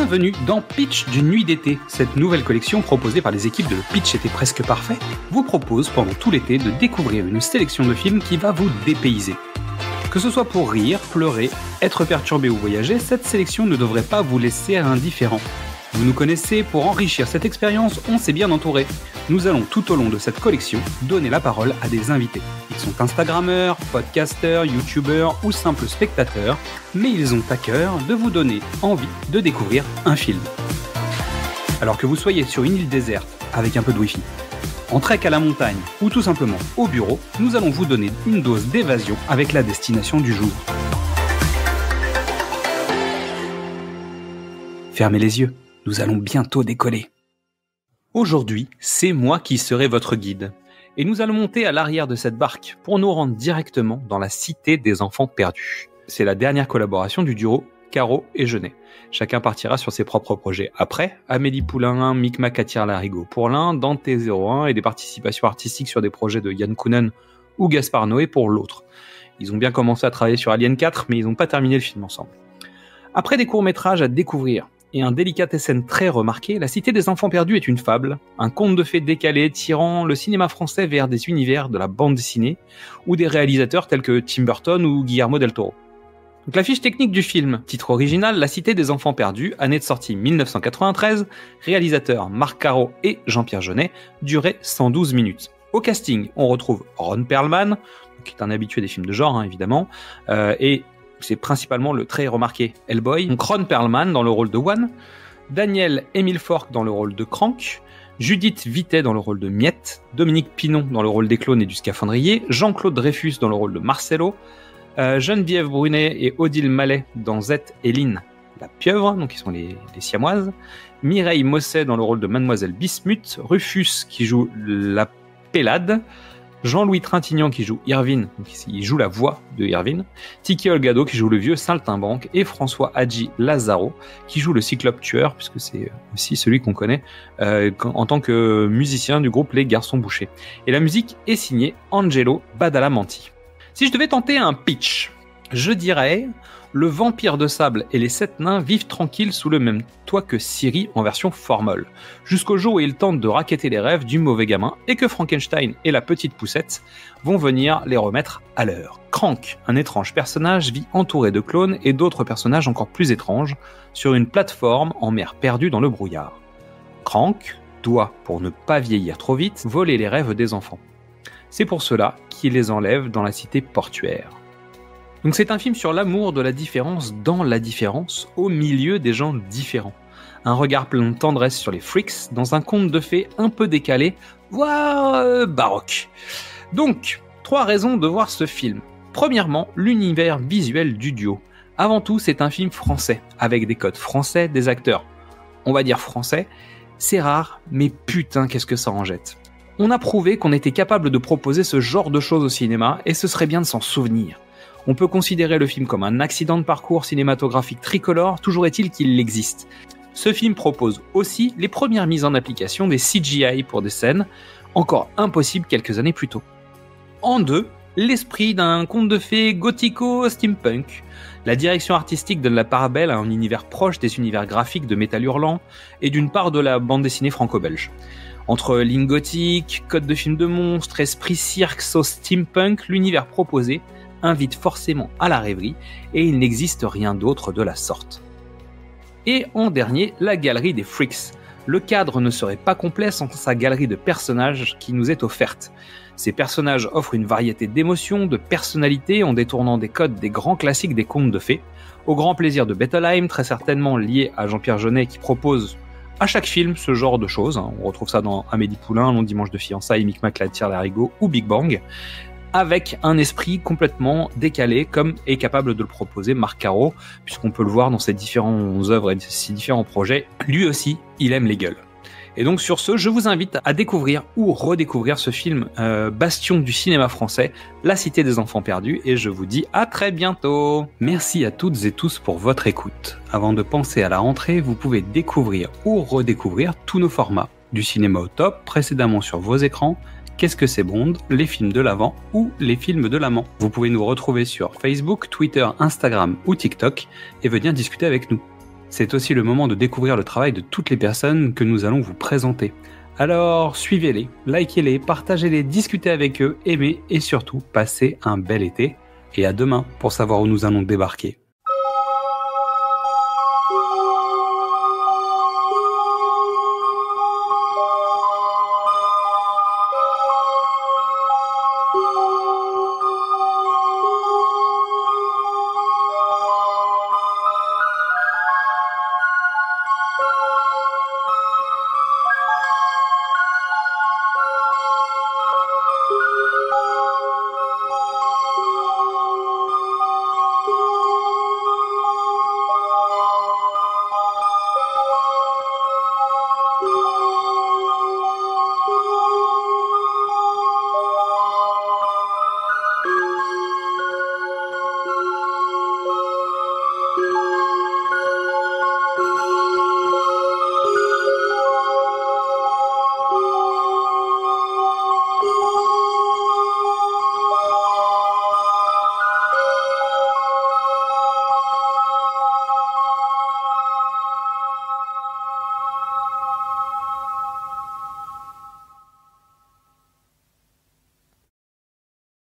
Bienvenue dans Pitch d'une nuit d'été. Cette nouvelle collection proposée par les équipes de Le Pitch était presque parfait vous propose pendant tout l'été de découvrir une sélection de films qui va vous dépayser. Que ce soit pour rire, pleurer, être perturbé ou voyager, cette sélection ne devrait pas vous laisser indifférent. Vous nous connaissez, pour enrichir cette expérience, on s'est bien entouré. Nous allons tout au long de cette collection donner la parole à des invités. Ils sont instagrammeurs, podcasteurs, youtubeurs ou simples spectateurs, mais ils ont à cœur de vous donner envie de découvrir un film. Alors que vous soyez sur une île déserte avec un peu de wifi, en trek à la montagne ou tout simplement au bureau, nous allons vous donner une dose d'évasion avec la destination du jour. Fermez les yeux, nous allons bientôt décoller. Aujourd'hui, c'est moi qui serai votre guide. Et nous allons monter à l'arrière de cette barque pour nous rendre directement dans la cité des enfants perdus. C'est la dernière collaboration du duo Caro et Jeunet. Chacun partira sur ses propres projets. Après, Amélie Poulain, Micmac attire l'arigot pour l'un, Dante 01 et des participations artistiques sur des projets de Yann Kounen ou Gaspard Noé pour l'autre. Ils ont bien commencé à travailler sur Alien 4, mais ils n'ont pas terminé le film ensemble. Après des courts-métrages à découvrir et un délicatessen très remarqué, La Cité des Enfants Perdus est une fable, un conte de fées décalé tirant le cinéma français vers des univers de la bande dessinée ou des réalisateurs tels que Tim Burton ou Guillermo del Toro. Donc la fiche technique du film, titre original La Cité des Enfants Perdus, année de sortie 1993, réalisateurs Marc Caro et Jean-Pierre Jeunet, durée 112 minutes. Au casting, on retrouve Ron Perlman, qui est un habitué des films de genre évidemment, et c'est principalement le très remarqué Hellboy. Donc Ron Perlman dans le rôle de One, Daniel Emile Fork dans le rôle de Crank, Judith Vitet dans le rôle de Miette, Dominique Pinon dans le rôle des clones et du scaphandrier, Jean-Claude Dreyfus dans le rôle de Marcello, Geneviève Brunet et Odile Mallet dans Zette et Lynn, la pieuvre, donc qui sont les siamoises, Mireille Mosset dans le rôle de Mademoiselle Bismuth, Rufus qui joue la Pélade, Jean-Louis Trintignant qui joue Irvine, donc il joue la voix de Irvine, Tiki Olgado qui joue le vieux saltimbanque et François Hadji Lazaro qui joue le cyclope tueur, puisque c'est aussi celui qu'on connaît en tant que musicien du groupe Les Garçons Bouchés. Et la musique est signée Angelo Badalamenti. Si je devais tenter un pitch, je dirais: le vampire de sable et les 7 nains vivent tranquilles sous le même toit que Siri en version formol, jusqu'au jour où ils tentent de racketter les rêves du mauvais gamin et que Frankenstein et la petite poussette vont venir les remettre à l'heure. Crank, un étrange personnage, vit entouré de clones et d'autres personnages encore plus étranges sur une plateforme en mer perdue dans le brouillard. Crank doit, pour ne pas vieillir trop vite, voler les rêves des enfants. C'est pour cela qu'il les enlève dans la cité portuaire. Donc c'est un film sur l'amour de la différence dans la différence, au milieu des gens différents. Un regard plein de tendresse sur les freaks, dans un conte de fées un peu décalé, voire baroque. Donc, 3 raisons de voir ce film. Premièrement, l'univers visuel du duo. Avant tout, c'est un film français, avec des codes français, des acteurs, on va dire français. C'est rare, mais putain qu'est-ce que ça en jette. On a prouvé qu'on était capable de proposer ce genre de choses au cinéma, et ce serait bien de s'en souvenir. On peut considérer le film comme un accident de parcours cinématographique tricolore, toujours est-il qu'il existe. Ce film propose aussi les premières mises en application des CGI pour des scènes, encore impossibles quelques années plus tôt. En 2, l'esprit d'un conte de fées gothico-steampunk. La direction artistique donne la part belle à un univers proche des univers graphiques de Métal Hurlant et d'une part de la bande dessinée franco-belge. Entre ligne gothique, code de film de monstres, esprit cirque, sauce steampunk, l'univers proposé invite forcément à la rêverie et il n'existe rien d'autre de la sorte. Et en dernier, la galerie des freaks. Le cadre ne serait pas complet sans sa galerie de personnages qui nous est offerte. Ces personnages offrent une variété d'émotions, de personnalités en détournant des codes des grands classiques des contes de fées, au grand plaisir de Bettelheim, très certainement lié à Jean-Pierre Jeunet qui propose à chaque film ce genre de choses. On retrouve ça dans Amélie Poulain, Long Dimanche de fiançailles, Micmac l'attire l'arigot ou Big Bang, avec un esprit complètement décalé, comme est capable de le proposer Marc Caro, puisqu'on peut le voir dans ses différentes œuvres et ses différents projets. Lui aussi, il aime les gueules. Et donc sur ce, je vous invite à découvrir ou redécouvrir ce film bastion du cinéma français, La Cité des Enfants Perdus, et je vous dis à très bientôt. Merci à toutes et tous pour votre écoute. Avant de penser à la rentrée, vous pouvez découvrir ou redécouvrir tous nos formats. Du cinéma au top, précédemment sur vos écrans, Qu'est-ce que c'est Bond, les films de l'avant ou les films de l'amant. Vous pouvez nous retrouver sur Facebook, Twitter, Instagram ou TikTok et venir discuter avec nous. C'est aussi le moment de découvrir le travail de toutes les personnes que nous allons vous présenter. Alors suivez-les, likez-les, partagez-les, discutez avec eux, aimez et surtout passez un bel été. Et à demain pour savoir où nous allons débarquer.